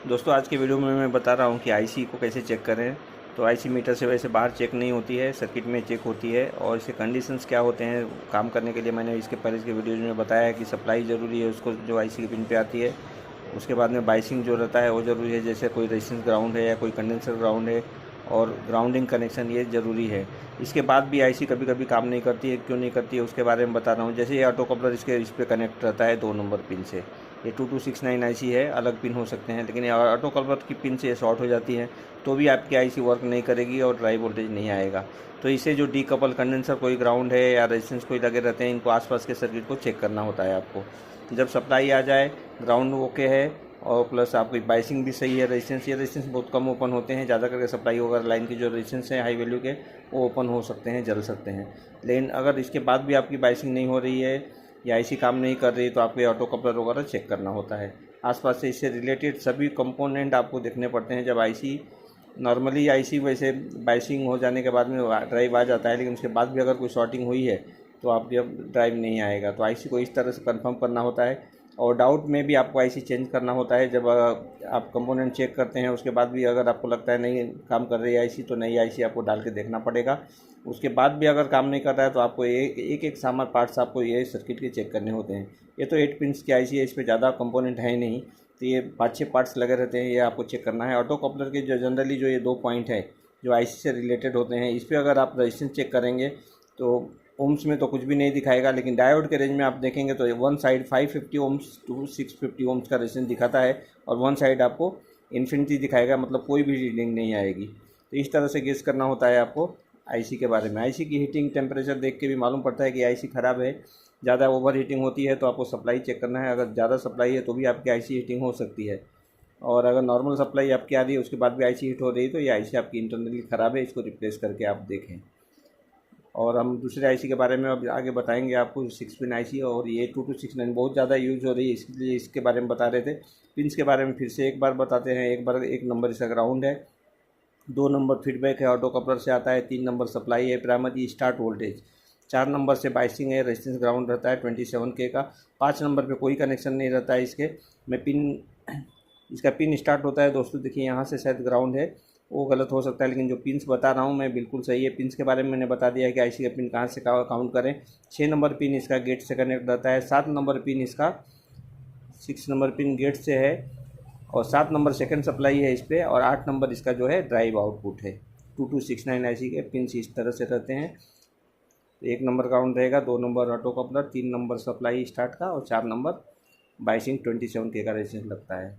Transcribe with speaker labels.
Speaker 1: दोस्तों आज की वीडियो में मैं बता रहा हूँ कि आईसी को कैसे चेक करें। तो आईसी मीटर से वैसे बाहर चेक नहीं होती है, सर्किट में चेक होती है। और इसके कंडीशंस क्या होते हैं काम करने के लिए, मैंने इसके पहले के वीडियोज़ में बताया है कि सप्लाई ज़रूरी है उसको, जो आईसी की पिन पे आती है। उसके बाद में बाइसिंग जो रहता है वो ज़रूरी है, जैसे कोई रेजिस्टेंस ग्राउंड है या कोई कंडेंसर ग्राउंड है, और ग्राउंडिंग कनेक्शन ये ज़रूरी है। इसके बाद भी आईसी कभी कभी काम नहीं करती है, क्यों नहीं करती है उसके बारे में बता रहा हूँ। जैसे ये ऑटो कपलर इस पर कनेक्ट रहता है 2 नंबर पिन से। ये 2269 आईसी है, अलग पिन हो सकते हैं, लेकिन ये ऑटो कपलर की पिन से शॉर्ट हो जाती है तो भी आपकी आईसी वर्क नहीं करेगी और ड्राई वोल्टेज नहीं आएगा। तो इसे जो डीकपल कंडेंसर कोई ग्राउंड है या रेजिस्टेंस कोई लगे रहते हैं, इनको आसपास के सर्किट को चेक करना होता है आपको। जब सप्लाई आ जाए, ग्राउंड ओके है और प्लस आपकी बाइसिंग भी सही है, रेजिस्टेंस बहुत कम ओपन होते हैं, ज़्यादा करके सप्लाई होगा लाइन की जो रेजिस्टेंस है हाई वैल्यू के, वो ओपन हो सकते हैं, जल सकते हैं। लेकिन अगर इसके बाद भी आपकी बाइसिंग नहीं हो रही है या आईसी काम नहीं कर रही, तो आपके ऑटो कपलर वगैरह चेक करना होता है। आसपास से इससे रिलेटेड सभी कंपोनेंट आपको देखने पड़ते हैं। जब आईसी नॉर्मली आईसी वैसे बाइसिंग हो जाने के बाद में ड्राइव आ जाता है, लेकिन उसके बाद भी अगर कोई शॉर्टिंग हुई है तो आपके अब ड्राइव नहीं आएगा। तो आईसी को इस तरह से कंफर्म करना होता है। और डाउट में भी आपको आईसी चेंज करना होता है। जब आप कंपोनेंट चेक करते हैं उसके बाद भी अगर आपको लगता है नहीं काम कर रही है आईसी, तो नई आईसी आपको डाल के देखना पड़ेगा। उसके बाद भी अगर काम नहीं कर रहा है तो आपको एक सामान पार्ट्स आपको ये सर्किट के चेक करने होते हैं। ये तो 8 पिन्स की आईसी है, इस पर ज़्यादा कंपोनेंट है नहीं, तो ये 5-6 पार्ट्स लगे रहते हैं, ये आपको चेक करना है। ऑटो कपलर के जो जनरली जो ये 2 पॉइंट है जो आईसी से रिलेटेड होते हैं, इस पर अगर आप रजिस्टेंस चेक करेंगे तो ओम्स में तो कुछ भी नहीं दिखाएगा, लेकिन डायोड के रेंज में आप देखेंगे तो one side 550 ohms to 650 ohms का रेजिस्टेंस दिखाता है और वन साइड आपको इन्फिनिटी दिखाएगा, मतलब कोई भी रीडिंग नहीं आएगी। तो इस तरह से गेस करना होता है आपको आईसी के बारे में। आईसी की हीटिंग टेम्परेचर देख के भी मालूम पड़ता है कि आईसी ख़राब है। ज़्यादा ओवर हीटिंग होती है तो आपको सप्लाई चेक करना है, अगर ज़्यादा सप्लाई है तो भी आपकी आईसी हीटिंग हो सकती है। और अगर नॉर्मल सप्लाई आपकी आ रही है उसके बाद भी आईसी हीट हो रही है तो ये आईसी आपकी इंटरनली ख़राब है, इसको रिप्लेस करके आप देखें। और हम दूसरे आईसी के बारे में अब आगे बताएंगे आपको। 6 पिन आईसी और ये 2269 बहुत ज़्यादा यूज़ हो रही है, इसलिए इसके बारे में बता रहे थे। पिन्स के बारे में फिर से एक बार बताते हैं। एक नंबर इसका ग्राउंड है, 2 नंबर फीडबैक है, ऑटो कपलर से आता है, 3 नंबर सप्लाई है, प्राइमरी स्टार्ट वोल्टेज, 4 नंबर से बाइसिंग है, रेजिस्टेंस ग्राउंड रहता है 27K का, 5 नंबर पे कोई कनेक्शन नहीं रहता है इसके में पिन। इसका पिन स्टार्ट होता है दोस्तों, देखिए यहाँ से शायद ग्राउंड है, वो गलत हो सकता है, लेकिन जो पिन्स बता रहा हूँ मैं बिल्कुल सही है। पिन्स के बारे में मैंने बता दिया है कि आईसी का पिन कहाँ से काउंट करें। 6 नंबर पिन इसका गेट से कनेक्ट रहता है, 7 नंबर पिन इसका 6 नंबर पिन गेट से है, और 7 नंबर सेकंड सप्लाई है इस पर, और 8 नंबर इसका जो है ड्राइव आउटपुट है। 2269 आईसी के पिन इस तरह से रहते हैं। तो 1 नंबर काउंट रहेगा, 2 number auto coupler, 3 number supply start का, और 4 नंबर बाइसिंग 27K का रेजिस्टेंस लगता है।